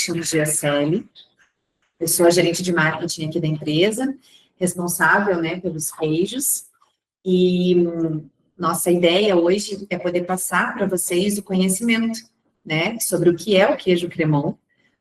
chamo Giacelli, eu sou a gerente de marketing aqui da empresa, responsável, né, pelos queijos, e nossa ideia hoje é poder passar para vocês o conhecimento, né, sobre o que é o queijo cremon.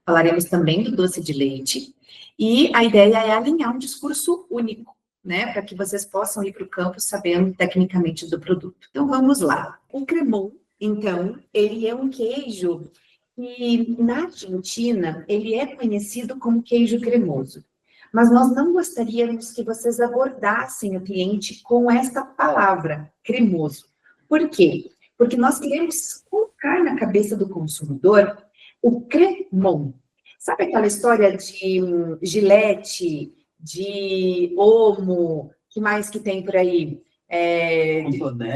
Falaremos também do doce de leite, e a ideia é alinhar um discurso único, né, para que vocês possam ir para o campo sabendo tecnicamente do produto. Então, vamos lá. O cremon, então, ele é um queijo que, na Argentina, ele é conhecido como queijo cremoso. Mas nós não gostaríamos que vocês abordassem o cliente com esta palavra, cremoso. Por quê? Porque nós queremos colocar na cabeça do consumidor o cremon. Sabe aquela história de Gillette, de Omo, que mais que tem por aí?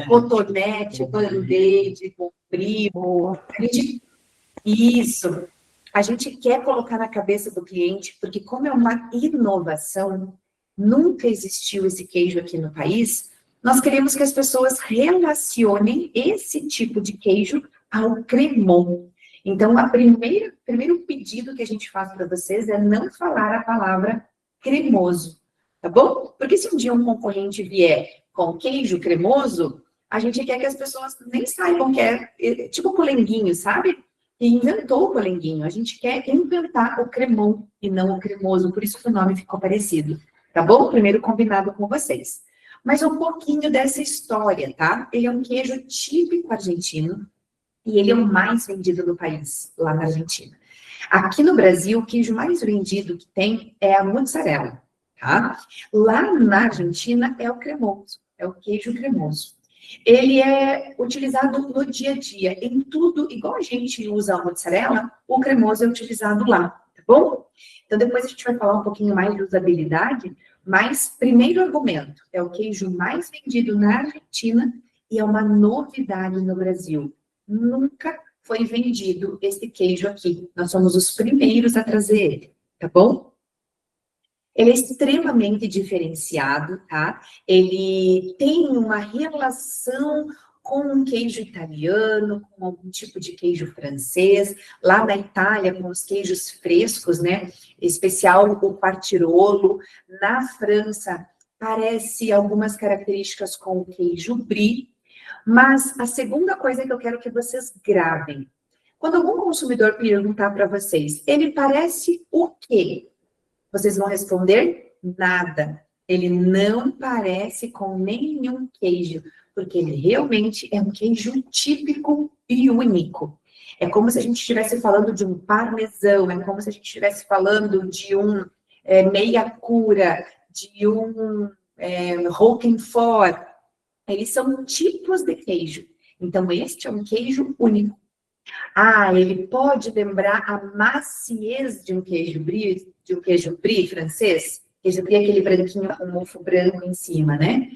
Cotonete, Band-Aid, Comprimo. Isso. A gente quer colocar na cabeça do cliente, porque como é uma inovação, nunca existiu esse queijo aqui no país, nós queremos que as pessoas relacionem esse tipo de queijo ao cremon. Então, primeiro pedido que a gente faz para vocês é não falar a palavra cremoso, tá bom? Porque se um dia um concorrente vier com queijo cremoso, a gente quer que as pessoas nem saibam que é tipo polenguinho, sabe? E inventou o polenguinho. A gente quer inventar o cremon e não o cremoso, por isso que o nome ficou parecido, tá bom? Primeiro combinado com vocês. Mas um pouquinho dessa história, tá? Ele é um queijo típico argentino e ele é o mais vendido no país, lá na Argentina. Aqui no Brasil, o queijo mais vendido que tem é a mozzarella, tá? Lá na Argentina é o cremoso, é o queijo cremoso. Ele é utilizado no dia a dia, em tudo, igual a gente usa a mozzarella, o cremoso é utilizado lá, tá bom? Então, depois a gente vai falar um pouquinho mais de usabilidade, mas primeiro argumento, é o queijo mais vendido na Argentina e é uma novidade no Brasil. Nunca foi vendido esse queijo aqui, nós somos os primeiros a trazer ele, tá bom? Ele é extremamente diferenciado, tá? Ele tem uma relação com um queijo italiano, com algum tipo de queijo francês. Lá na Itália, com os queijos frescos, né? Em especial o Quartirolo. Na França, parece algumas características com o queijo brie. Mas a segunda coisa que eu quero que vocês gravem. Quando algum consumidor perguntar para vocês, ele parece o quê? Vocês vão responder nada. Ele não parece com nenhum queijo, porque ele realmente é um queijo típico e único. É como se a gente estivesse falando de um parmesão, é como se a gente estivesse falando de um meia cura, de um roquefort. Eles são tipos de queijo. Então, este é um queijo único. Ah, ele pode lembrar a maciez de um queijo brie francês? Queijo brie é aquele branquinho com mofo branco em cima, né?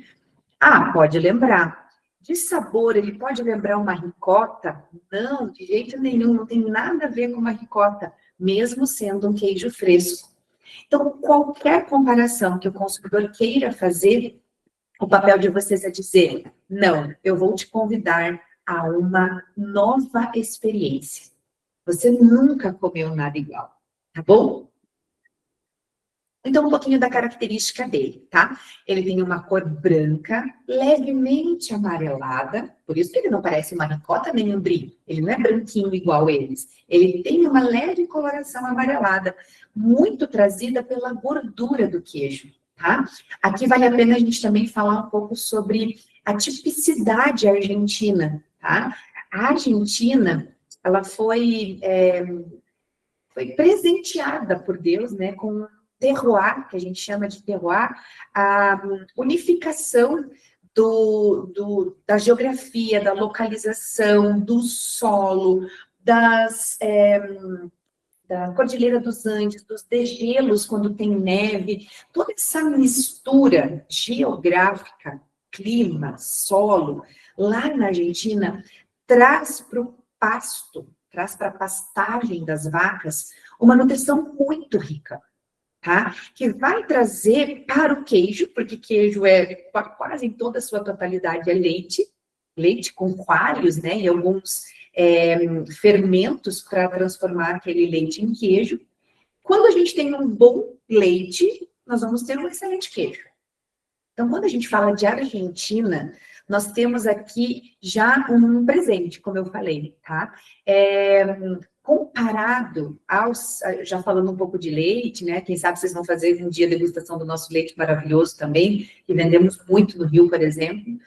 Ah, pode lembrar. De sabor, ele pode lembrar uma ricota? Não, de jeito nenhum, não tem nada a ver com uma ricota, mesmo sendo um queijo fresco. Então, qualquer comparação que o consumidor queira fazer, o papel de vocês é dizer, não, eu vou te convidar a uma nova experiência. Você nunca comeu nada igual, tá bom? Então, um pouquinho da característica dele, tá? Ele tem uma cor branca, levemente amarelada, por isso que ele não parece uma ricota nem um brie. Ele não é branquinho igual eles. Ele tem uma leve coloração amarelada, muito trazida pela gordura do queijo, tá? Aqui vale a pena a gente também falar um pouco sobre a tipicidade argentina, tá? A Argentina, ela foi presenteada por Deus, né, com terroir, que a gente chama de terroir, a unificação da geografia, da localização, do solo, da Cordilheira dos Andes, dos degelos quando tem neve, toda essa mistura geográfica, clima, solo, lá na Argentina, traz para o pasto, traz para a pastagem das vacas uma nutrição muito rica, tá? Que vai trazer para o queijo, porque queijo é quase em toda a sua totalidade é leite com coalhos, né? E alguns fermentos para transformar aquele leite em queijo. Quando a gente tem um bom leite, nós vamos ter um excelente queijo. Então, quando a gente fala de Argentina, nós temos aqui já um presente, como eu falei, tá? Comparado aos, já falando um pouco de leite, né? Quem sabe vocês vão fazer um dia degustação do nosso leite maravilhoso também, que vendemos muito no Rio, por exemplo.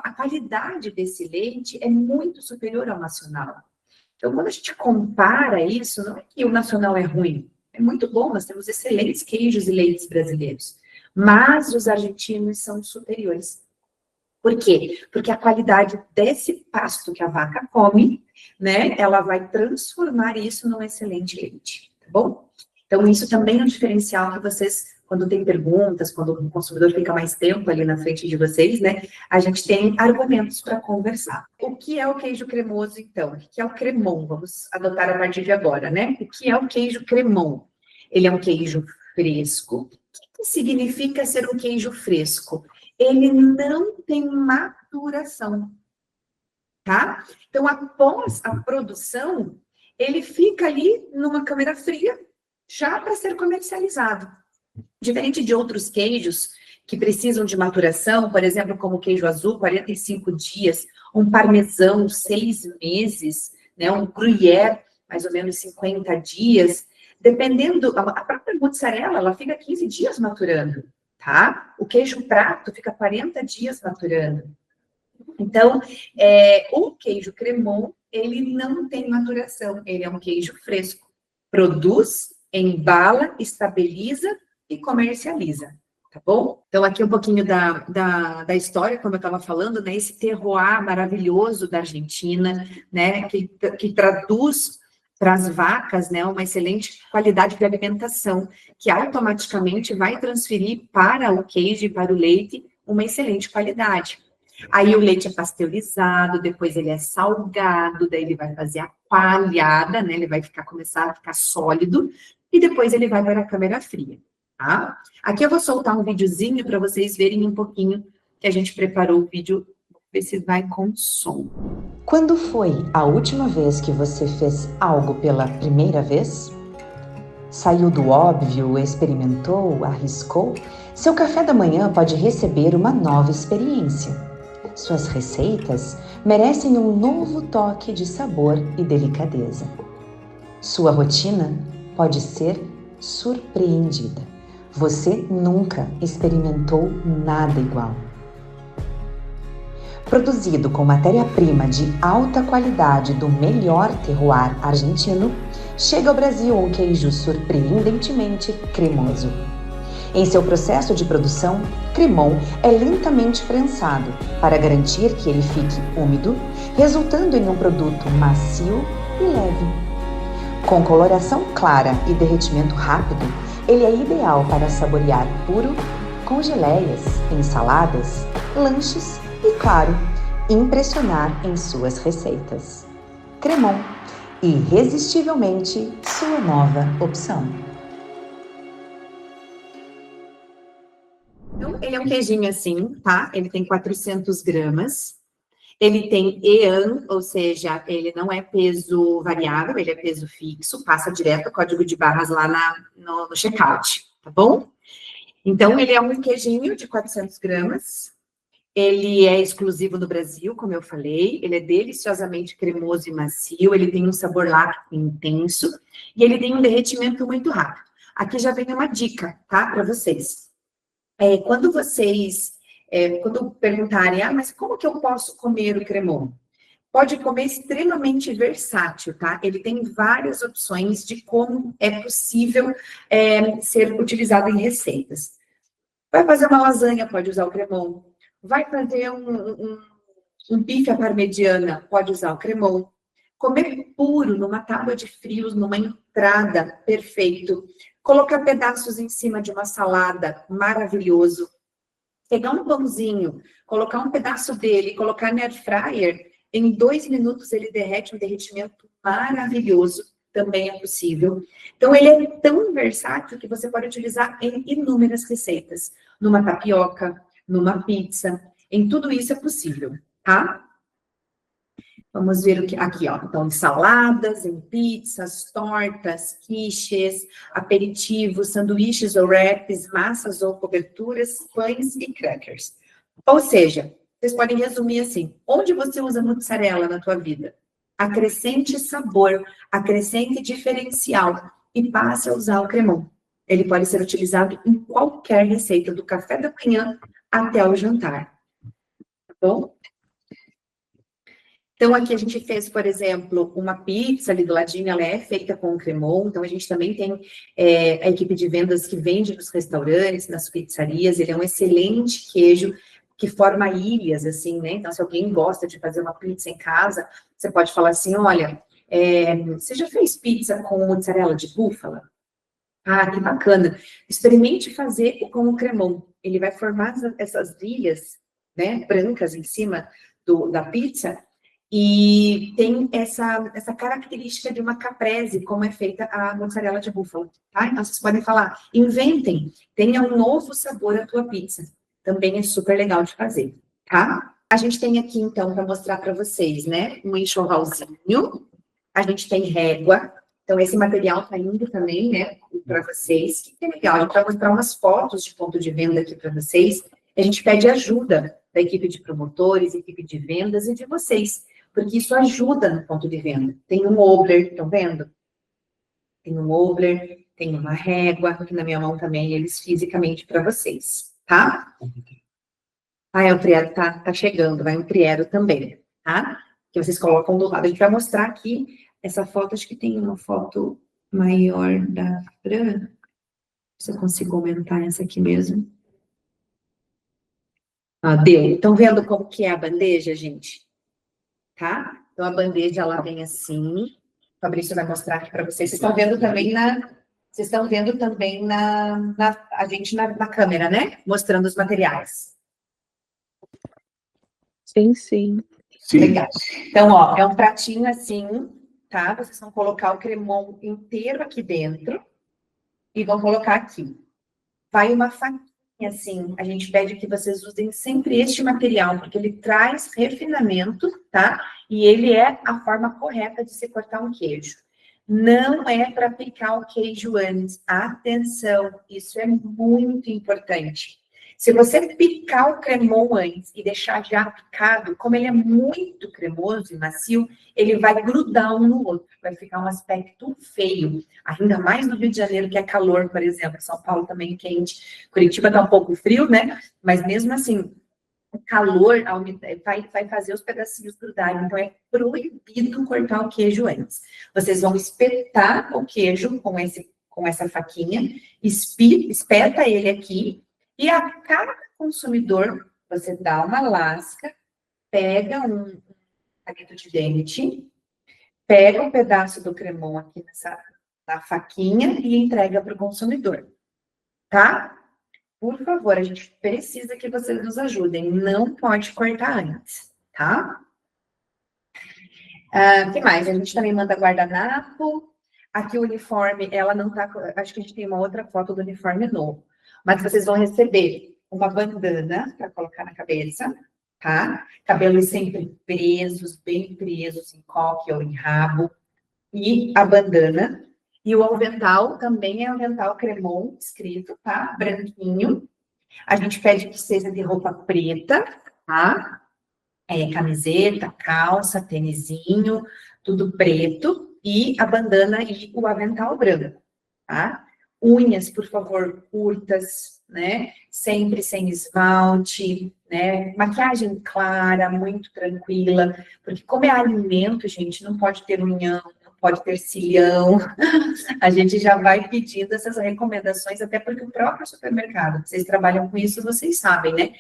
A qualidade desse leite é muito superior ao nacional. Então, quando a gente compara isso, não é que o nacional é ruim, é muito bom, nós temos excelentes queijos e leites brasileiros, mas os argentinos são superiores. Por quê? Porque a qualidade desse pasto que a vaca come, né, ela vai transformar isso num excelente leite, tá bom? Então, isso também é um diferencial que vocês, quando tem perguntas, quando o consumidor fica mais tempo ali na frente de vocês, né, a gente tem argumentos para conversar. O que é o queijo cremoso, então? O que é o cremon? Vamos adotar a partir de agora, né? O que é o queijo cremon? Ele é um queijo fresco. O que significa ser um queijo fresco? Ele não tem maturação, tá? Então, após a produção, ele fica ali numa câmara fria, já para ser comercializado. Diferente de outros queijos que precisam de maturação, por exemplo, como o queijo azul, 45 dias, um parmesão, 6 meses, né, um gruyère, mais ou menos 50 dias, dependendo, a própria mozzarella, ela fica 15 dias maturando, tá? O queijo prato fica 40 dias maturando. Então, o queijo cremon, ele não tem maturação, ele é um queijo fresco. Produz, embala, estabiliza e comercializa, tá bom? Então, aqui um pouquinho da história, como eu estava falando, né? Esse terroir maravilhoso da Argentina, né? Que traduz para as vacas, né? Uma excelente qualidade de alimentação, que automaticamente vai transferir para o queijo e para o leite uma excelente qualidade. Aí o leite é pasteurizado, depois ele é salgado, daí ele vai fazer a coalhada, né? Ele vai começar a ficar sólido, e depois ele vai para a câmara fria, tá? Aqui eu vou soltar um videozinho para vocês verem um pouquinho que a gente preparou o vídeo, ver se vai com som. Quando foi a última vez que você fez algo pela primeira vez? Saiu do óbvio, experimentou, arriscou? Seu café da manhã pode receber uma nova experiência. Suas receitas merecem um novo toque de sabor e delicadeza. Sua rotina pode ser surpreendida. Você nunca experimentou nada igual. Produzido com matéria-prima de alta qualidade do melhor terroir argentino, chega ao Brasil um queijo surpreendentemente cremoso. Em seu processo de produção, cremon é lentamente prensado para garantir que ele fique úmido, resultando em um produto macio e leve. Com coloração clara e derretimento rápido, ele é ideal para saborear puro, com geleias, ensaladas, lanches e, claro, impressionar em suas receitas. Cremon, irresistivelmente sua nova opção. Então, ele é um queijinho assim, tá? Ele tem 400 gramas. Ele tem EAN, ou seja, ele não é peso variável, ele é peso fixo, passa direto o código de barras lá no checkout, tá bom? Então, ele é um queijinho de 400 gramas. Ele é exclusivo no Brasil, como eu falei. Ele é deliciosamente cremoso e macio. Ele tem um sabor lácteo intenso. E ele tem um derretimento muito rápido. Aqui já vem uma dica, tá? Para vocês. Quando vocês, quando perguntarem, mas como que eu posso comer o cremon? Pode comer extremamente versátil, tá? Ele tem várias opções de como é possível ser utilizado em receitas. Vai fazer uma lasanha, pode usar o cremon. Vai fazer um bife à parmegiana, pode usar o cremon. Comer puro, numa tábua de frios, numa entrada, perfeito. Colocar pedaços em cima de uma salada, maravilhoso. Pegar um pãozinho, colocar um pedaço dele, colocar no air fryer, em 2 minutos ele derrete, um derretimento maravilhoso, também é possível. Então, ele é tão versátil que você pode utilizar em inúmeras receitas. Numa tapioca, numa pizza, em tudo isso é possível, tá? Vamos ver o que aqui, ó. Então, em saladas, em pizzas, tortas, quiches, aperitivos, sanduíches ou wraps, massas ou coberturas, pães e crackers. Ou seja, vocês podem resumir assim: onde você usa mussarela na tua vida? Acrescente sabor, acrescente diferencial e passe a usar o cremon. Ele pode ser utilizado em qualquer receita, do café da manhã até o jantar. Tá bom? Então, aqui a gente fez, por exemplo, uma pizza ali do ladinho, ela é feita com cremon, então a gente também tem a equipe de vendas que vende nos restaurantes, nas pizzarias, ele é um excelente queijo que forma ilhas, assim, né? Então, se alguém gosta de fazer uma pizza em casa, você pode falar assim, olha, você já fez pizza com mozzarella de búfala? Ah, que bacana. Experimente fazer com o cremon. Ele vai formar essas ilhas, né, brancas em cima da pizza, e tem essa característica de uma caprese, como é feita a mozzarella de búfala, tá? Então, vocês podem falar, inventem, tenha um novo sabor à tua pizza. Também é super legal de fazer, tá? A gente tem aqui, então, para mostrar para vocês, né, um enxovalzinho, a gente tem régua, então esse material tá indo também, né, para vocês, que é legal, a gente vai mostrar umas fotos de ponto de venda aqui para vocês, a gente pede ajuda da equipe de promotores, equipe de vendas e de vocês, porque isso ajuda no ponto de venda. Tem um obler, estão vendo? Tem um obler, tem uma régua, aqui na minha mão também, eles fisicamente para vocês, tá? Ah, o triero tá chegando, vai um triero também, tá? Que vocês colocam do lado. A gente vai mostrar aqui essa foto, acho que tem uma foto maior da Fran. Se eu consigo aumentar essa aqui mesmo. Ah, deu. Estão vendo como que é a bandeja, gente? Tá? Então, a bandeja, ela vem assim. O Fabrício vai mostrar aqui para vocês. Vocês estão vendo também a gente na câmera, né? Mostrando os materiais. Sim, sim. Legal. Então, ó, é um pratinho assim, tá? Vocês vão colocar o cremon inteiro aqui dentro e vão colocar aqui. Vai uma faquinha assim, a gente pede que vocês usem sempre este material, porque ele traz refinamento, tá? E ele é a forma correta de se cortar um queijo. Não é para picar o queijo antes. Atenção, isso é muito importante. Se você picar o cremon antes e deixar já picado, como ele é muito cremoso e macio, ele vai grudar um no outro, vai ficar um aspecto feio. Ainda mais no Rio de Janeiro, que é calor, por exemplo. São Paulo também quente. Curitiba tá um pouco frio, né? Mas mesmo assim, o calor vai fazer os pedacinhos grudarem. Então, é proibido cortar o queijo antes. Vocês vão espetar o queijo com essa faquinha, espeta ele aqui, e a cada consumidor, você dá uma lasca, pega um palito de dente, pega um pedaço do cremon aqui na faquinha e entrega para o consumidor, tá? Por favor, a gente precisa que vocês nos ajudem, não pode cortar antes, tá? O que mais? A gente também manda guardanapo, aqui o uniforme, ela não tá, acho que a gente tem uma outra foto do uniforme novo, mas vocês vão receber uma bandana para colocar na cabeça, tá? Cabelos sempre presos, bem presos em coque ou em rabo, e a bandana. E o avental também é um avental cremon, escrito, tá? Branquinho. A gente pede que seja de roupa preta, tá? Camiseta, calça, tênisinho, tudo preto. E a bandana e o avental branco, tá? Unhas, por favor, curtas, né? Sempre sem esmalte, né? Maquiagem clara, muito tranquila, porque como é alimento, gente, não pode ter unhão, não pode ter cilião. A gente já vai pedindo essas recomendações, até porque o próprio supermercado, vocês trabalham com isso, vocês sabem, né?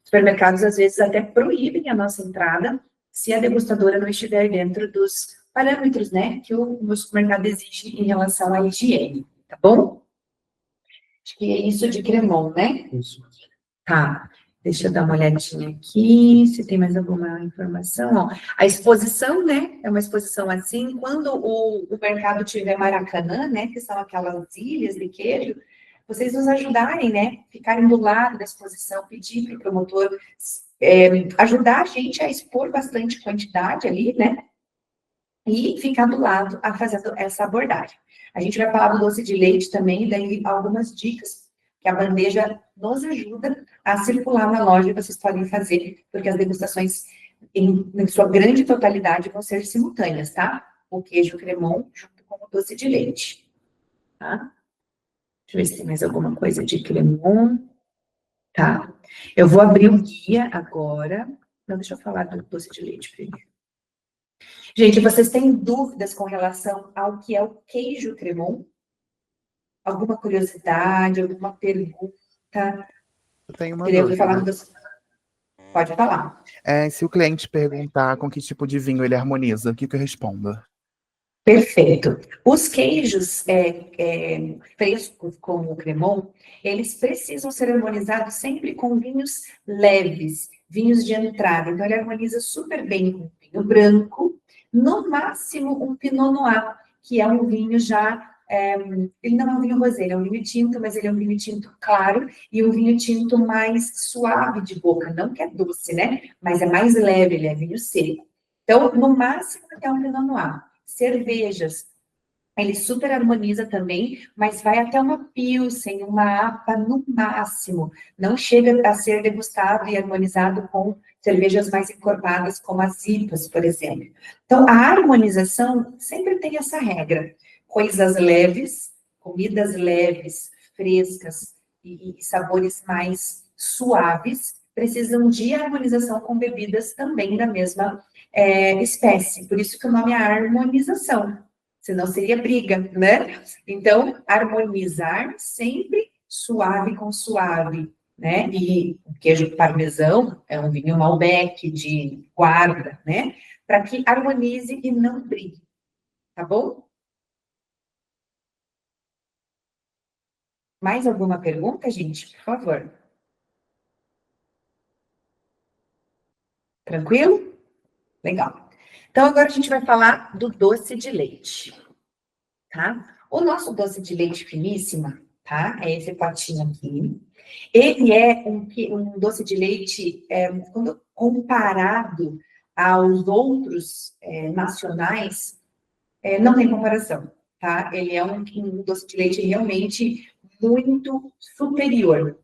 Supermercados, às vezes, até proíbem a nossa entrada se a degustadora não estiver dentro dos parâmetros, né, que o supermercado exige em relação à higiene, tá bom? Acho que é isso de cremon, né? Isso. Tá, deixa eu dar uma olhadinha aqui, se tem mais alguma informação. Ó, a exposição, né, é uma exposição assim, quando o mercado tiver Maracanã, né, que são aquelas ilhas de queijo, vocês nos ajudarem, né? Ficarem do lado da exposição, pedir para o promotor ajudar a gente a expor bastante quantidade ali, né? E ficar do lado a fazer essa abordagem. A gente vai falar do doce de leite também, e daí algumas dicas que a bandeja nos ajuda a circular na loja, vocês podem fazer, porque as degustações, em sua grande totalidade, vão ser simultâneas, tá? O queijo cremon junto com o doce de leite, tá? Deixa eu ver se tem mais alguma coisa de cremon. Tá. Eu vou abrir o guia agora. Não, deixa eu falar do doce de leite primeiro. Gente, vocês têm dúvidas com relação ao que é o queijo cremon? Alguma curiosidade, alguma pergunta? Eu tenho uma Queria dúvida. falar Pode falar. Se o cliente perguntar com que tipo de vinho ele harmoniza, o que eu respondo? Perfeito. Os queijos frescos, como o cremon, eles precisam ser harmonizados sempre com vinhos leves, vinhos de entrada. Então, ele harmoniza super bem com vinho branco, no máximo um Pinot Noir, que é um vinho já... ele não é um vinho rosé, ele é um vinho tinto, mas ele é um vinho tinto claro e um vinho tinto mais suave de boca. Não que é doce, né? Mas é mais leve, ele é vinho seco. Então, no máximo, é um Pinot Noir. Cervejas, ele super harmoniza também, mas vai até uma Pilsen, uma APA no máximo. Não chega a ser degustado e harmonizado com cervejas mais encorpadas, como as IPAs, por exemplo. Então, a harmonização sempre tem essa regra. Coisas leves, comidas leves, frescas e sabores mais suaves, precisam de harmonização com bebidas também da mesma espécie. Por isso que o nome é harmonização. Senão seria briga, né? Então, harmonizar sempre suave com suave, né? E o queijo parmesão é um vinho Malbec de guarda, né? Para que harmonize e não brigue, tá bom? Mais alguma pergunta, gente? Por favor. Tranquilo? Legal. Então, agora a gente vai falar do doce de leite, tá? O nosso doce de leite finíssima, tá? É esse potinho aqui. Ele é um doce de leite, quando comparado aos outros nacionais, não tem comparação, tá? Ele é um doce de leite realmente muito superior.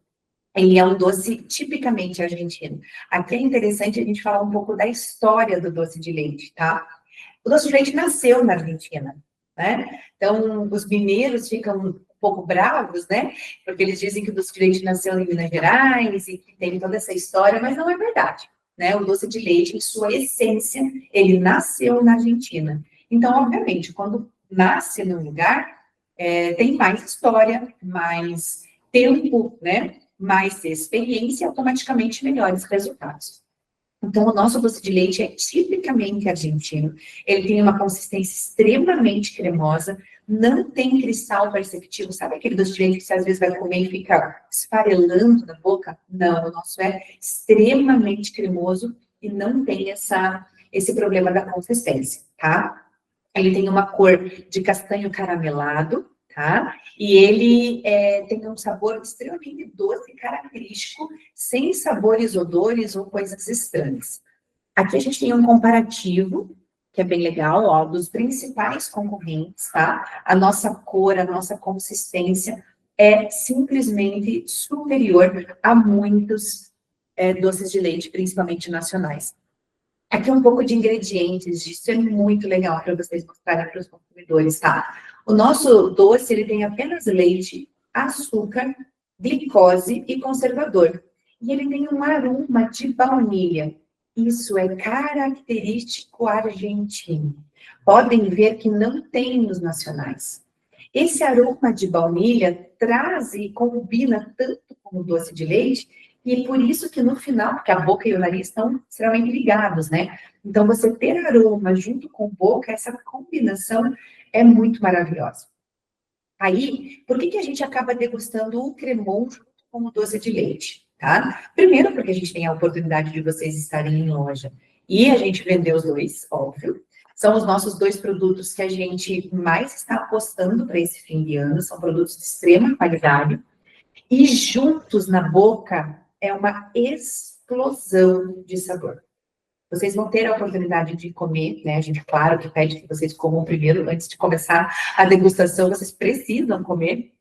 Ele é um doce tipicamente argentino. Aqui é interessante a gente falar um pouco da história do doce de leite, tá? O doce de leite nasceu na Argentina, né? Então, os mineiros ficam um pouco bravos, né? Porque eles dizem que o doce de leite nasceu em Minas Gerais e que tem toda essa história, mas não é verdade, né? O doce de leite, em sua essência, ele nasceu na Argentina. Então, obviamente, quando nasce num lugar, tem mais história, mais tempo, né? Mais experiência, automaticamente melhores resultados. Então, o nosso doce de leite é tipicamente argentino. Ele tem uma consistência extremamente cremosa, não tem cristal perceptível. Sabe aquele doce de leite que você às vezes vai comer e fica esfarelando na boca? Não, o nosso é extremamente cremoso e não tem esse problema da consistência, tá? Ele tem uma cor de castanho caramelado, tá? E ele tem um sabor extremamente doce, característico, sem sabores, odores ou coisas estranhas. Aqui a gente tem um comparativo, que é bem legal, ó, dos principais concorrentes, tá? A nossa cor, a nossa consistência é simplesmente superior a muitos doces de leite, principalmente nacionais. Aqui um pouco de ingredientes, isso é muito legal para vocês mostrarem para os consumidores, tá? O nosso doce, ele tem apenas leite, açúcar, glicose e conservador. E ele tem um aroma de baunilha. Isso é característico argentino. Podem ver que não tem nos nacionais. Esse aroma de baunilha traz e combina tanto com o doce de leite, e por isso que no final, porque a boca e o nariz estão extremamente ligados, né? Então, você ter aroma junto com boca, essa combinação é muito maravilhosa. Aí, por que a gente acaba degustando o cremon junto com o doce de leite, tá? Primeiro, porque a gente tem a oportunidade de vocês estarem em loja e a gente vender os dois, óbvio. São os nossos dois produtos que a gente mais está apostando para esse fim de ano, são produtos de extrema qualidade. E juntos na boca é uma explosão de sabor. Vocês vão ter a oportunidade de comer, né? A gente, claro, que pede que vocês comam primeiro, antes de começar a degustação, vocês precisam comer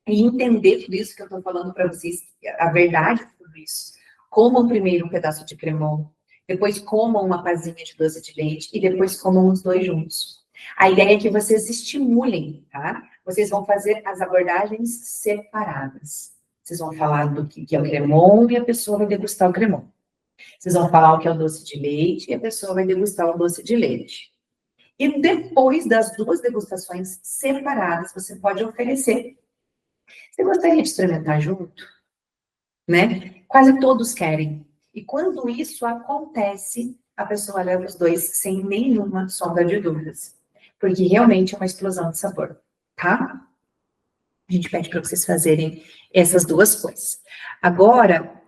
e entender tudo isso que eu estou falando para vocês, a verdade de tudo isso. Comam primeiro um pedaço de cremão, depois comam uma pazinha de doce de leite e depois comam os dois juntos. A ideia é que vocês estimulem, tá? Vocês vão fazer as abordagens separadas. Vocês vão falar do que é o cremon e a pessoa vai degustar o cremon. Vocês vão falar o que é o doce de leite e a pessoa vai degustar o doce de leite. E depois das duas degustações separadas, você pode oferecer. Você gostaria de experimentar junto? Né? Quase todos querem. E quando isso acontece, a pessoa leva os dois sem nenhuma sombra de dúvidas. Porque realmente é uma explosão de sabor, tá? A gente pede para vocês fazerem essas duas coisas. Agora,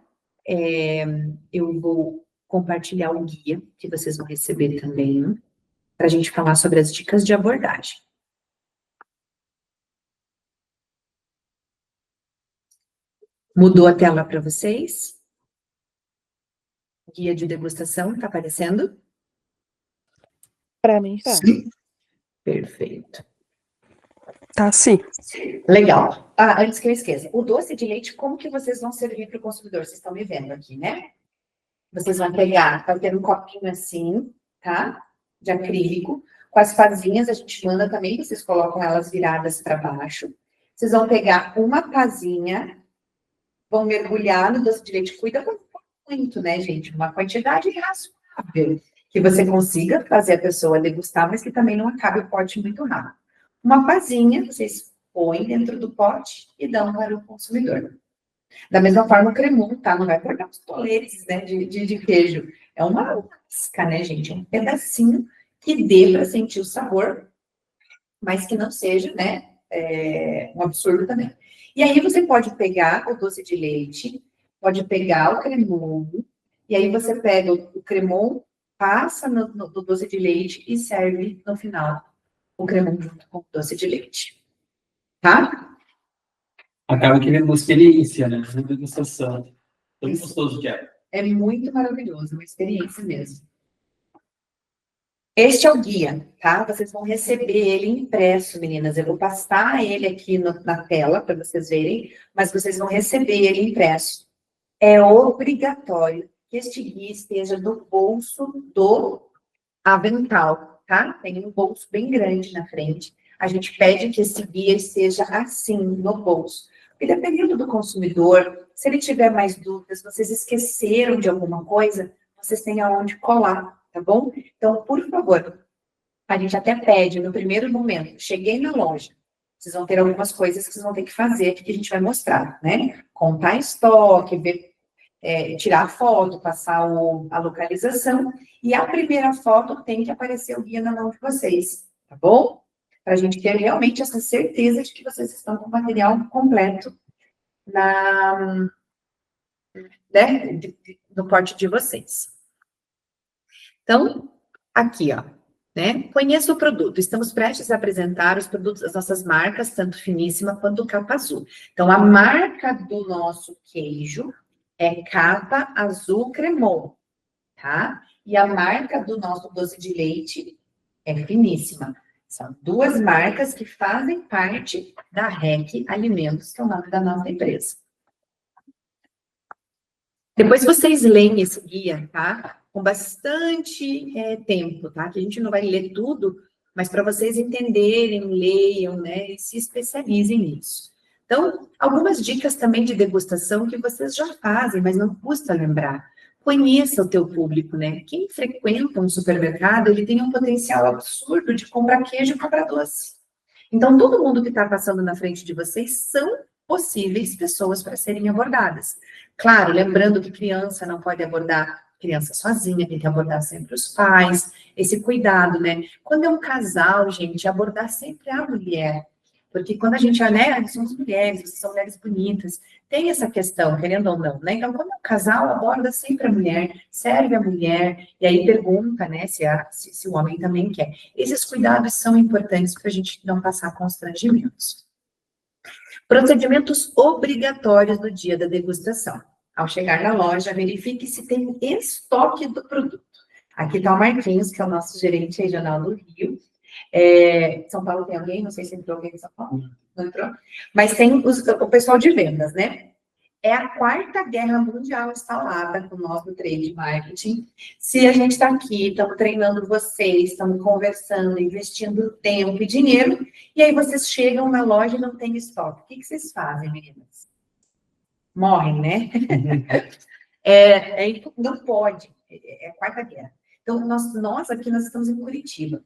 eu vou compartilhar o guia que vocês vão receber também, para a gente falar sobre as dicas de abordagem. Mudou a tela para vocês? Guia de degustação, está aparecendo? Para mim, tá. Sim. Perfeito. Tá sim. Legal. Ah, antes que eu esqueça, o doce de leite, como que vocês vão servir para o consumidor? Vocês estão me vendo aqui, né? Vocês vão pegar, vai ter um copinho assim, tá? De acrílico. Com as pazinhas, a gente manda também, vocês colocam elas viradas para baixo. Vocês vão pegar uma pazinha, vão mergulhar no doce de leite. Cuida muito, né, gente? Uma quantidade razoável, que você consiga fazer a pessoa degustar, mas que também não acabe o pote muito rápido. Uma pazinha, vocês põem dentro do pote e dão para o consumidor. Da mesma forma, o cremum, tá? Não vai pegar os toletes, né, de queijo. É uma lasca, né, gente? É um pedacinho que dê para sentir o sabor, mas que não seja, né, um absurdo também. E aí você pode pegar o doce de leite, pode pegar o cremum, e aí você pega o cremum, passa no doce de leite e serve no final o cremum junto com o doce de leite. Tá? Acaba que é uma experiência, né? Uma degustação. Tão gostoso que é. É muito maravilhoso, uma experiência mesmo. Este é o guia, tá? Vocês vão receber ele impresso, meninas. Eu vou passar ele aqui na tela para vocês verem, mas vocês vão receber ele impresso. É obrigatório que este guia esteja no bolso do avental, tá? Tem um bolso bem grande na frente. A gente pede que esse guia esteja assim, no bolso. E dependendo do consumidor, se ele tiver mais dúvidas, vocês esqueceram de alguma coisa, vocês têm aonde colar, tá bom? Então, por favor, a gente até pede no primeiro momento, cheguei na loja, vocês vão ter algumas coisas que vocês vão ter que fazer, que a gente vai mostrar, né? Contar estoque, ver, tirar a foto, passar a localização, e a primeira foto tem que aparecer o guia na mão de vocês, tá bom? Para a gente ter realmente essa certeza de que vocês estão com o material completo no porte de vocês. Então, aqui, ó, né? Conheça o produto. Estamos prestes a apresentar os produtos das nossas marcas, tanto Finíssima quanto Capa Azul. Então, a marca do nosso queijo é Capa Azul Cremon, tá? E a marca do nosso doce de leite é Finíssima. São duas marcas que fazem parte da REC Alimentos, que é o nome da nossa empresa. Depois vocês leem esse guia, tá? Com bastante tempo, tá? Que a gente não vai ler tudo, mas para vocês entenderem, leiam, né? E se especializem nisso. Então, algumas dicas também de degustação que vocês já fazem, mas não custa lembrar. Conheça o teu público, né? Quem frequenta um supermercado, ele tem um potencial absurdo de comprar queijo e comprar doce. Então, todo mundo que está passando na frente de vocês são possíveis pessoas para serem abordadas. Claro, lembrando que criança não pode abordar criança sozinha, tem que abordar sempre os pais, esse cuidado, né? Quando é um casal, gente, abordar sempre a mulher. Porque quando a gente é, né, somos mulheres, vocês são mulheres bonitas, tem essa questão, querendo ou não, né? Então, quando é um casal, aborda sempre a mulher, serve a mulher, e aí pergunta, né, se o homem também quer. Esses cuidados são importantes para a gente não passar constrangimentos. Procedimentos obrigatórios no dia da degustação. Ao chegar na loja, verifique se tem estoque do produto. Aqui está o Marquinhos, que é o nosso gerente regional do Rio. São Paulo tem alguém? Não sei se entrou alguém em São Paulo. Não entrou? Mas tem o pessoal de vendas, né? É a 4ª guerra mundial instalada com nós no trade marketing. Se a gente está aqui, estamos treinando vocês, estamos conversando, investindo tempo e dinheiro, e aí vocês chegam na loja e não tem estoque. O que vocês fazem, meninas? Morrem, né? Não pode. É a 4ª guerra. Então, nós aqui, nós estamos em Curitiba.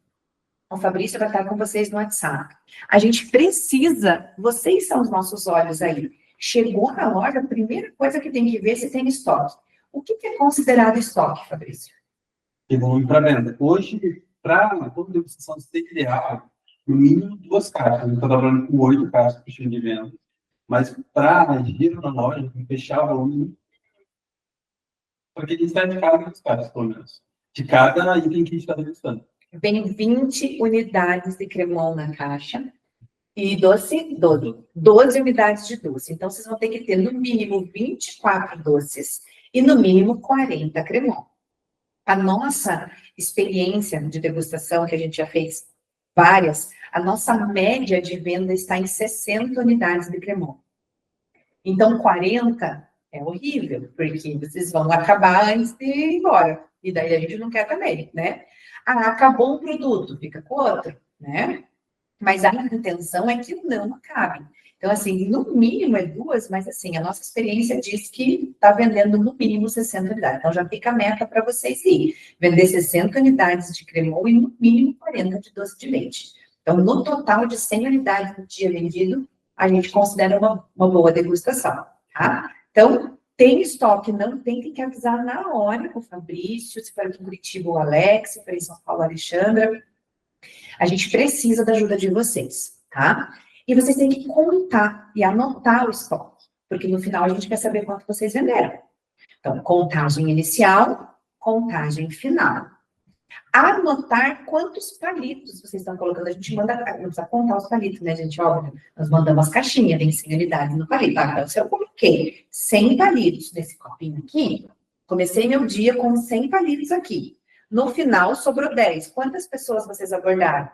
O Fabrício vai estar com vocês no WhatsApp. A gente precisa, vocês são os nossos olhos aí. Chegou na loja, a primeira coisa que tem que ver é se tem estoque. O que é considerado estoque, Fabrício? Tem volume para venda. Hoje, para toda degustação de steak ideal, no mínimo 2 caixas. A gente está trabalhando com 8 caixas para o time de venda. Mas para giro na loja, fechar o volume, porque a gente está de cada 2 caixas, pelo menos. De cada item que a gente está degustando. Vem 20 unidades de cremon na caixa. E doce, 12 unidades de doce. Então, vocês vão ter que ter, no mínimo, 24 doces e, no mínimo, 40 cremon. A nossa experiência de degustação, que a gente já fez várias, a nossa média de venda está em 60 unidades de cremon. Então, 40 é horrível, porque vocês vão acabar antes de ir embora. E daí a gente não quer também, né? Acabou um produto, fica com outro, né? Mas a intenção é que não acabe. Então, assim, no mínimo é 2, mas assim, a nossa experiência diz que está vendendo no mínimo 60 unidades. Então, já fica a meta para vocês ir. Vender 60 unidades de cremon e no mínimo 40 de doce de leite. Então, no total de 100 unidades no dia vendido, a gente considera uma boa degustação, tá? Então, tem estoque, não tem que avisar na hora com o Fabrício, se for aqui em Curitiba o Alex, se for em São Paulo a Alexandra. A gente precisa da ajuda de vocês, tá? E vocês têm que contar e anotar o estoque, porque no final a gente quer saber quanto vocês venderam. Então, contagem inicial, contagem final. Anotar quantos palitos vocês estão colocando. A gente manda, não precisa contar os palitos, né, gente? Óbvio, nós mandamos as caixinhas, tem 100 unidades no palito. Tá? Então, se eu coloquei 100 palitos nesse copinho aqui, comecei meu dia com 100 palitos aqui. No final, sobrou 10. Quantas pessoas vocês abordaram?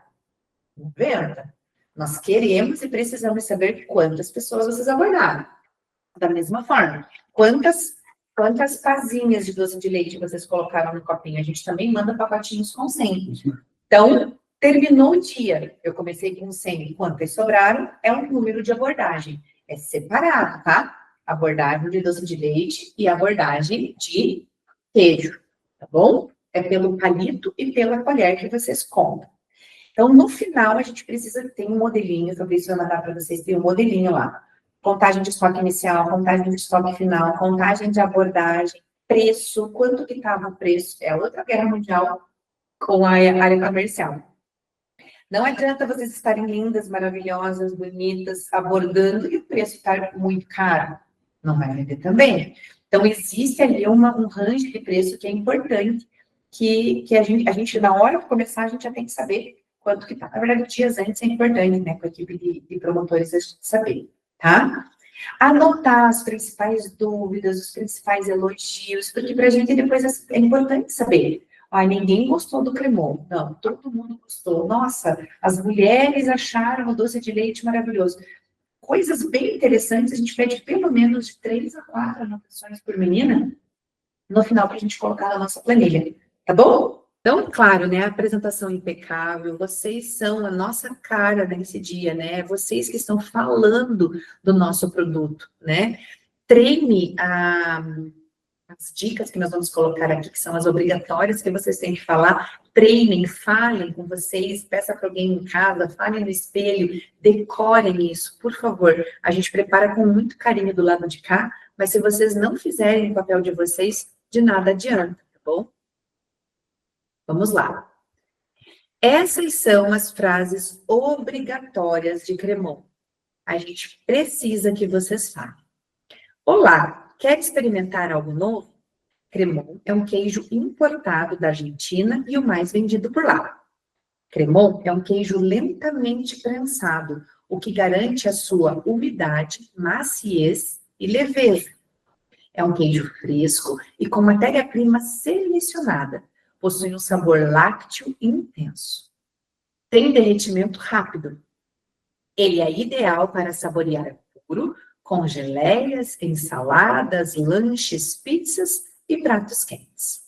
90. Nós queremos e precisamos saber quantas pessoas vocês abordaram. Da mesma forma, quantas casinhas de doce de leite vocês colocaram no copinho? A gente também manda pacotinhos com 100. Então, terminou o dia. Eu comecei com 100. Quantas sobraram? É um número de abordagem. É separado, tá? Abordagem de doce de leite e abordagem de queijo. Tá bom? É pelo palito e pela colher que vocês contam. Então, no final, a gente precisa ter um modelinho. O Fabrício vai mandar para vocês, tem um modelinho lá. Contagem de estoque inicial, contagem de estoque final, contagem de abordagem, preço, quanto que estava o preço. É outra guerra mundial com a área comercial. Não adianta vocês estarem lindas, maravilhosas, bonitas, abordando e o preço estar muito caro. Não vai vender também. Então, existe ali um range de preço que é importante, que a gente, na hora de começar, a gente já tem que saber quanto que tá. Na verdade, dias antes é importante, né, com a equipe de promotores, a gente saber, tá? Anotar as principais dúvidas, os principais elogios, porque pra gente depois é importante saber. Ninguém gostou do cremon. Não, todo mundo gostou. Nossa, as mulheres acharam o doce de leite maravilhoso. Coisas bem interessantes, a gente pede pelo menos de 3 a 4 anotações por menina no final pra gente colocar na nossa planilha. Tá bom? Então, claro, né, a apresentação impecável, vocês são a nossa cara nesse dia, né, vocês que estão falando do nosso produto, né, treine as dicas que nós vamos colocar aqui, que são as obrigatórias que vocês têm que falar, treinem, falem com vocês, peça para alguém em casa, falem no espelho, decorem isso, por favor, a gente prepara com muito carinho do lado de cá, mas se vocês não fizerem o papel de vocês, de nada adianta, tá bom? Vamos lá. Essas são as frases obrigatórias de cremon. A gente precisa que vocês falem. Olá, quer experimentar algo novo? Cremon é um queijo importado da Argentina e o mais vendido por lá. Cremon é um queijo lentamente prensado. o que garante a sua umidade, maciez e leveza. É um queijo fresco e com matéria-prima selecionada. Possui um sabor lácteo intenso. Tem derretimento rápido. Ele é ideal para saborear puro, com geleias, ensaladas, lanches, pizzas e pratos quentes.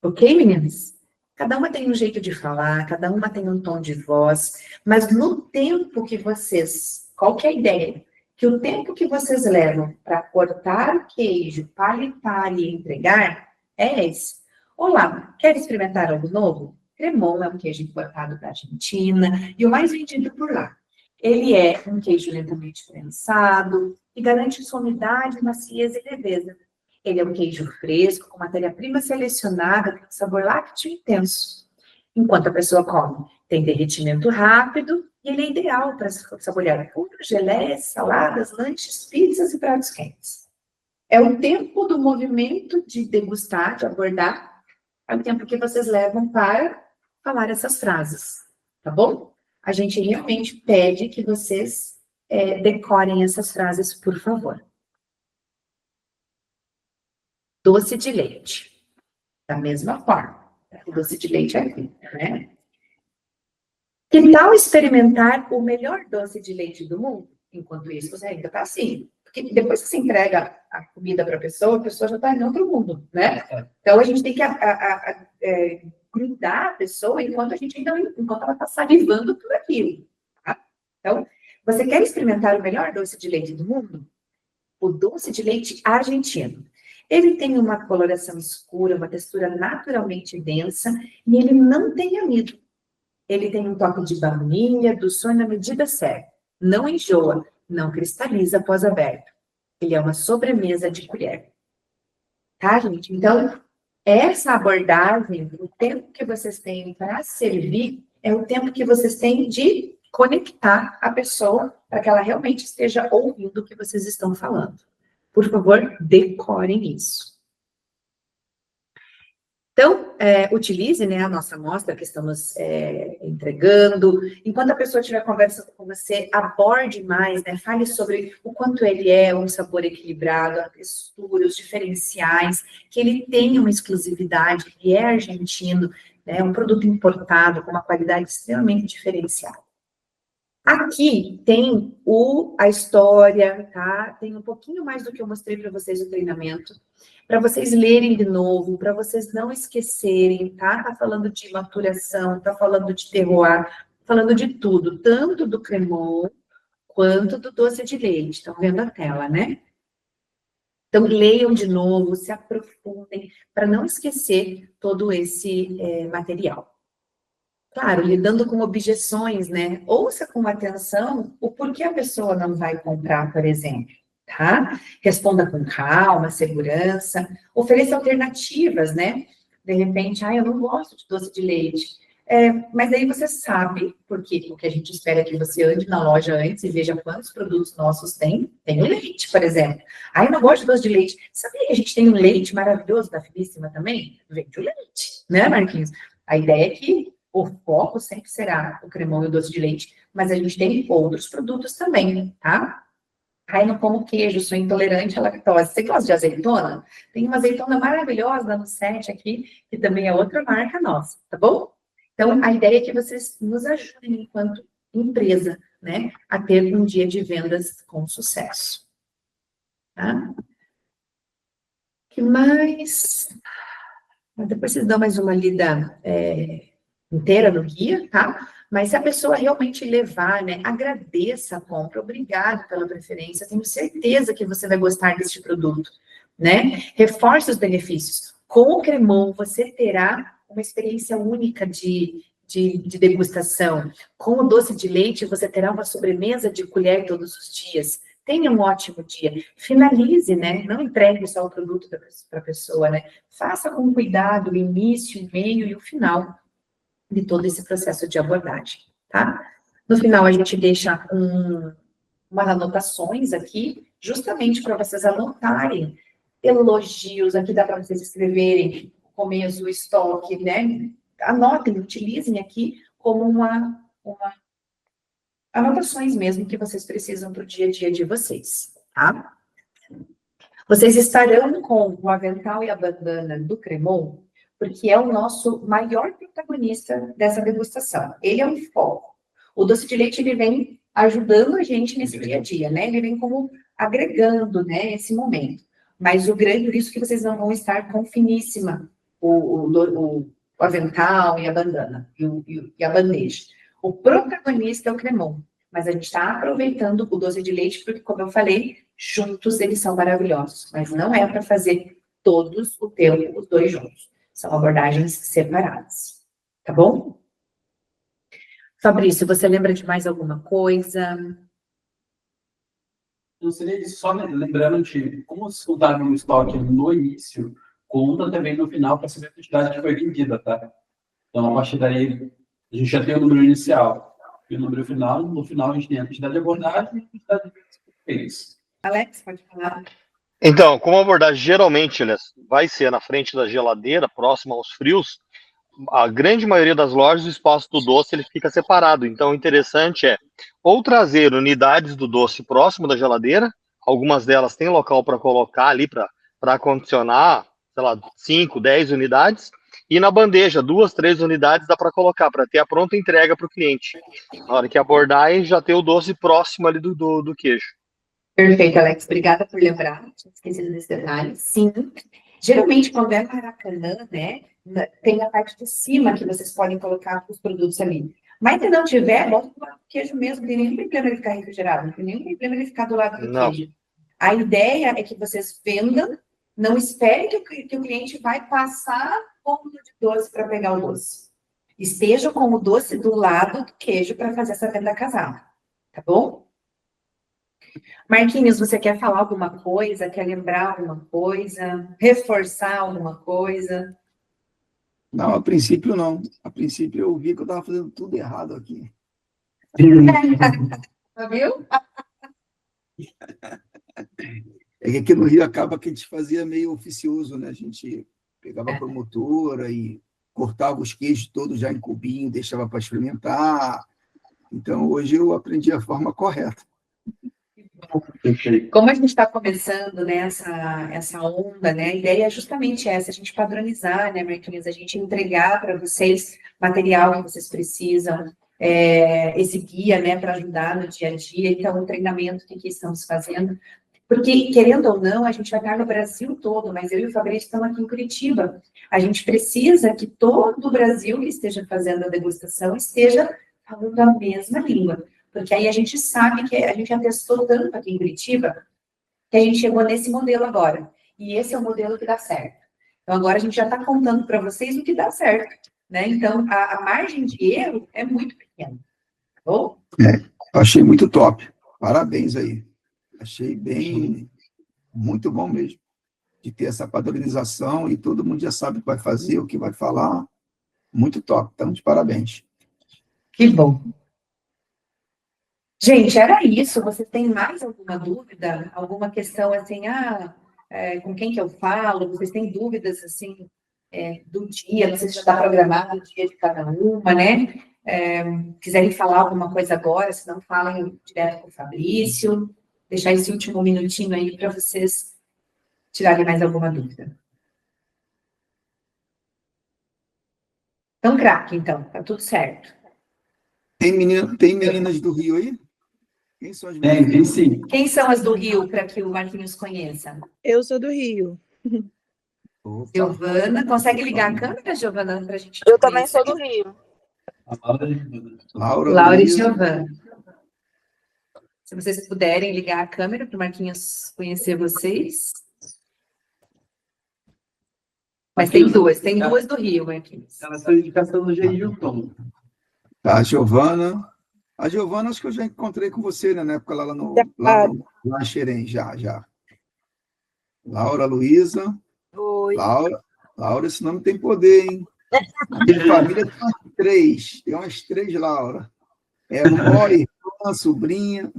Ok, meninas? Cada uma tem um jeito de falar, cada uma tem um tom de voz, mas no tempo que vocês... Qual que é a ideia? Que o tempo que vocês levam para cortar o queijo, palitar e entregar é esse. Olá, quer experimentar algo novo? Cremon é um queijo importado da Argentina e o mais vendido por lá. Ele é um queijo lentamente prensado e garante sua umidade, maciez e leveza. Ele é um queijo fresco, com matéria-prima selecionada, com sabor lácteo intenso. Enquanto a pessoa come, tem derretimento rápido e ele é ideal para saborear puro, geleias, saladas, lanches, pizzas e pratos quentes. É o tempo do movimento de degustar, de abordar, é o tempo que vocês levam para falar essas frases, tá bom? A gente realmente pede que vocês decorem essas frases, por favor. Doce de leite. Da mesma forma. O doce de leite aqui, né? Que tal experimentar o melhor doce de leite do mundo? Enquanto isso, você ainda está assim. Porque depois que você entrega a comida para a pessoa já está em outro mundo, né? Então, a gente tem que grudar a pessoa enquanto ela está salivando por aquilo. Tá? Então, você quer experimentar o melhor doce de leite do mundo? O doce de leite argentino. Ele tem uma coloração escura, uma textura naturalmente densa e ele não tem amido. Ele tem um toque de baunilha, dulçor na medida certa. Não enjoa, não cristaliza após aberto. Ele é uma sobremesa de colher. Tá, gente? Então, essa abordagem, o tempo que vocês têm para servir, é o tempo que vocês têm de conectar a pessoa para que ela realmente esteja ouvindo o que vocês estão falando. Por favor, decorem isso. Então, utilize, né, a nossa amostra que estamos entregando. Enquanto a pessoa estiver conversando com você, aborde mais, né, fale sobre o quanto ele é um sabor equilibrado, a textura, os diferenciais, que ele tem uma exclusividade, ele é argentino, né, um produto importado com uma qualidade extremamente diferenciada. Aqui tem a história, tá? Tem um pouquinho mais do que eu mostrei para vocês no treinamento, para vocês lerem de novo, para vocês não esquecerem, tá? Tá falando de maturação, tá falando de terroir, falando de tudo, tanto do cremon quanto do doce de leite. Estão vendo a tela, né? Então, leiam de novo, se aprofundem, para não esquecer todo esse material. Claro, lidando com objeções, né? Ouça com atenção o porquê a pessoa não vai comprar, por exemplo, tá? Responda com calma, segurança, ofereça alternativas, né? De repente, eu não gosto de doce de leite. Mas aí você sabe, porque o que a gente espera é que você ande na loja antes e veja quantos produtos nossos tem. Tem o leite, por exemplo. Eu não gosto de doce de leite. Sabia que a gente tem um leite maravilhoso da Finíssima também? Vende o leite, né, Marquinhos? A ideia é que o foco sempre será o cremão e o doce de leite, mas a gente tem outros produtos também, tá? Eu não como queijo, sou intolerante à lactose. Você gosta de azeitona? Tem uma azeitona maravilhosa no set aqui, que também é outra marca nossa, tá bom? Então, a ideia é que vocês nos ajudem enquanto empresa, né, a ter um dia de vendas com sucesso. Tá? O que mais? Depois vocês dão mais uma lida inteira no guia, tá? Mas se a pessoa realmente levar, né, agradeça a compra, obrigado pela preferência, tenho certeza que você vai gostar deste produto, né? Reforce os benefícios. Com o cremon, você terá uma experiência única de degustação. Com o doce de leite, você terá uma sobremesa de colher todos os dias. Tenha um ótimo dia. Finalize, né? Não entregue só o produto para a pessoa, né? Faça com cuidado o início, o meio e o final de todo esse processo de abordagem, tá? No final, a gente deixa umas anotações aqui, justamente para vocês anotarem elogios, aqui dá para vocês escreverem o começo, o estoque, né? Anotem, utilizem aqui como uma anotações mesmo que vocês precisam para o dia a dia de vocês, tá? Vocês estarão com o avental e a bandana do Cremon, porque é o nosso maior protagonista dessa degustação. Ele é um foco. O doce de leite, ele vem ajudando a gente nesse dia a dia, né? Ele vem como agregando, né, esse momento. Mas o grande, por isso que vocês não vão estar com finíssima o avental e a bandana, e a bandeja. O protagonista é o Cremon, mas a gente está aproveitando o doce de leite, porque, como eu falei, juntos eles são maravilhosos, mas não é para fazer todos o tempo, os dois juntos. São abordagens separadas, tá bom? Fabrício, você lembra de mais alguma coisa? Não seria isso, só lembrando de como se contar no estoque no início, conta também no final para saber a quantidade que foi vendida, tá? Então, a partir daí, a gente já tem o número inicial e o número final. No final, a gente tem a quantidade de abordagem e a quantidade de feitos. Alex, pode falar. Então, como a abordagem geralmente vai ser na frente da geladeira, próxima aos frios, a grande maioria das lojas, o espaço do doce ele fica separado. Então, o interessante é ou trazer unidades do doce próximo da geladeira, algumas delas têm local para colocar ali, para acondicionar, sei lá, 5, 10 unidades, e na bandeja, 2, 3 unidades dá para colocar, para ter a pronta entrega para o cliente. Na hora que abordar, e já ter o doce próximo ali do queijo. Perfeito, Alex. Obrigada por lembrar. Tinha esquecido desse detalhe. Sim. Geralmente, quando é Maracanã, né, tem a parte de cima que vocês podem colocar os produtos ali. Mas se não tiver, bota do lado do queijo mesmo. Não tem nenhum problema ele ficar refrigerado. Não tem nenhum problema ele ficar do lado do Não. queijo. A ideia é que vocês vendam, não espere que o cliente vai passar ponto de doce para pegar o doce. Esteja com o doce do lado do queijo para fazer essa venda casada. Tá bom? Marquinhos, você quer falar alguma coisa? Quer lembrar alguma coisa? Reforçar alguma coisa? Não, a princípio não. A princípio eu vi que eu estava fazendo tudo errado aqui. Viu? É que aqui no Rio acaba que a gente fazia meio oficioso, né? A gente pegava a promotora e cortava os queijos todos já em cubinho, deixava para experimentar. Então, hoje eu aprendi a forma correta. Como a gente está começando, né, essa onda, né, a ideia é justamente essa, a gente padronizar, né, Marquinhos, a gente entregar para vocês material que vocês precisam, esse guia, né, para ajudar no dia a dia, então o treinamento que estamos fazendo, porque, querendo ou não, a gente vai estar no Brasil todo, mas eu e o Fabrício estamos aqui em Curitiba, a gente precisa que todo o Brasil que esteja fazendo a degustação esteja falando a mesma língua. Porque aí a gente sabe que a gente já testou tanto aqui em Curitiba, que a gente chegou nesse modelo agora. E esse é o modelo que dá certo. Então, agora a gente já está contando para vocês o que dá certo. Né? Então, a margem de erro é muito pequena. Tá bom? Eu achei muito top. Parabéns aí. Achei bem, muito bom mesmo. De ter essa padronização e todo mundo já sabe o que vai fazer, o que vai falar. Muito top. Então, de parabéns. Que bom. Gente, era isso. Você tem mais alguma dúvida? Alguma questão assim, com quem que eu falo? Vocês têm dúvidas, assim, do dia? Não sei se já está programado o dia de cada uma, né? Quiserem falar alguma coisa agora, se não, falem direto com o Fabrício. Deixar esse último minutinho aí para vocês tirarem mais alguma dúvida. Então, craque, então. Tá tudo certo. Tem meninas do Rio aí? Quem são as meninas? Tem sim. Quem são as do Rio, para que o Marquinhos conheça? Eu sou do Rio. Opa. Giovana, consegue ligar a câmera, Giovana, para a gente Eu também sou do Rio. Laura e Luísa. Giovana. Se vocês puderem ligar a câmera para o Marquinhos conhecer vocês. Mas tem duas do Rio, Marquinhos. Ela foi indicação do Geilton. Tá, a Giovana, acho que eu já encontrei com você, né, na época lá no Xerém, já. Laura, Luísa. Oi. Laura, esse nome tem poder, hein? Na minha família tem umas três Laura. Mãe, irmã, sobrinha.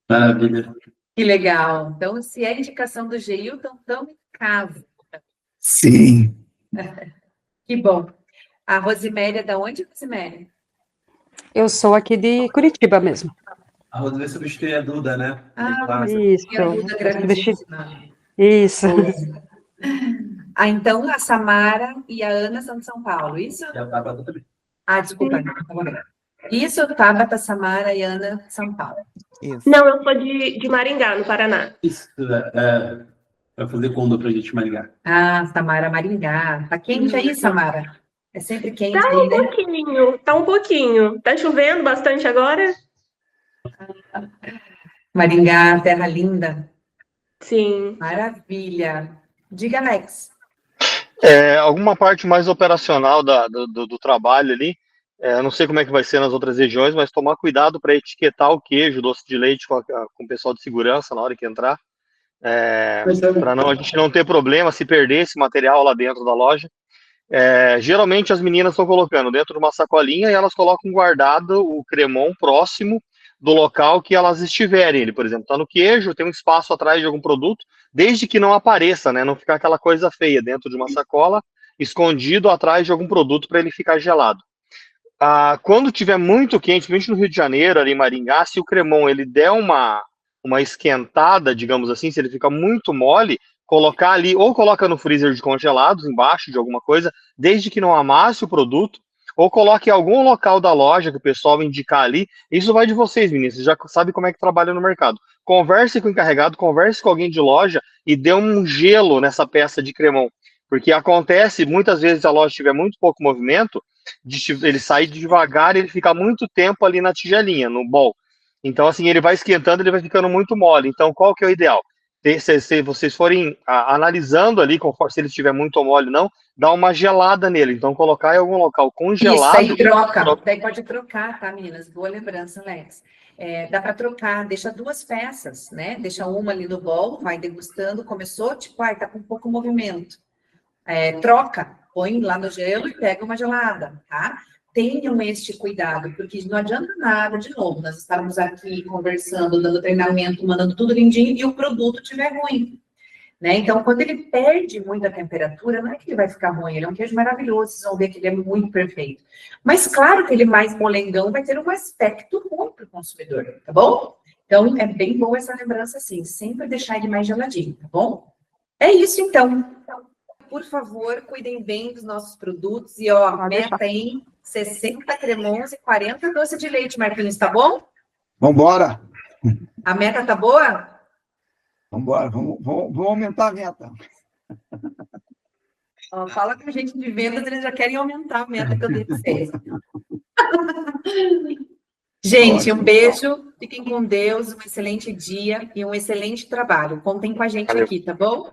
Maravilha. Que legal. Então, se é indicação do Geilton, estamos em casa. Sim. Que bom. A Rosiméria, da onde, Rosiméria? Eu sou aqui de Curitiba mesmo. A Rodrigo substitui a Duda, né? Isso. E a Duda gravidíssima. Isso. Então a Samara e a Ana são de São Paulo, isso? E a Tabata também. Desculpa. Isso, Tabata, Samara e Ana de São Paulo. Isso. Não, eu sou de Maringá, no Paraná. Isso, vai fazer conda pra gente Maringá. Samara, Maringá. Tá quente aí, Samara? É sempre quente Tá aí, um né? pouquinho, tá um pouquinho. Tá chovendo bastante agora? Maringá, terra linda. Sim. Maravilha. Diga, Alex. Alguma parte mais operacional do trabalho ali, não sei como é que vai ser nas outras regiões, mas tomar cuidado para etiquetar o queijo, doce de leite com o pessoal de segurança na hora que entrar, para a gente não ter problema se perder esse material lá dentro da loja. Geralmente as meninas estão colocando dentro de uma sacolinha e elas colocam guardado o cremon próximo do local que elas estiverem. Ele, por exemplo, está no queijo, tem um espaço atrás de algum produto, desde que não apareça, né? Não ficar aquela coisa feia dentro de uma sacola, escondido atrás de algum produto para ele ficar gelado. Quando tiver muito quente, principalmente no Rio de Janeiro, ali em Maringá, se o cremon ele der uma esquentada, digamos assim, se ele fica muito mole, colocar ali, ou coloca no freezer de congelados, embaixo de alguma coisa, desde que não amasse o produto, ou coloque em algum local da loja que o pessoal indicar ali. Isso vai de vocês, meninas, vocês já sabem como é que trabalha no mercado. Converse com o encarregado, converse com alguém de loja e dê um gelo nessa peça de cremon, porque acontece, muitas vezes a loja tiver muito pouco movimento, ele sai devagar e ele fica muito tempo ali na tigelinha, no bowl. Então, assim, ele vai esquentando, ele vai ficando muito mole. Então, qual que é o ideal? Se vocês forem analisando ali, conforme se ele estiver muito mole ou não, dá uma gelada nele. Então, colocar em algum local congelado. Isso, aí troca. Daí pode trocar, tá, meninas? Boa lembrança, Alex. Dá para trocar, deixa 2 peças, né? Deixa uma ali no bowl, vai degustando, começou, tipo, tá com pouco movimento. Troca, põe lá no gelo e pega uma gelada, tá? Tenham este cuidado, porque não adianta nada, de novo, nós estamos aqui conversando, dando treinamento, mandando tudo lindinho e o produto estiver ruim, né? Então, quando ele perde muita temperatura, não é que ele vai ficar ruim, ele é um queijo maravilhoso, vocês vão ver que ele é muito perfeito. Mas, claro que ele mais molengão vai ter um aspecto ruim para o consumidor, tá bom? Então, é bem boa essa lembrança, assim, sempre deixar ele mais geladinho, tá bom? É isso, então. Por favor, cuidem bem dos nossos produtos e, a meta em 60 cremons e 40 doce de leite, Marquinhos, tá bom? Vambora! A meta tá boa? Vambora, vamos aumentar a meta. Fala com a gente de vendas, eles já querem aumentar a meta que eu dei para vocês. Gente, um beijo, fiquem com Deus, um excelente dia e um excelente trabalho. Contem com a gente aqui, tá bom?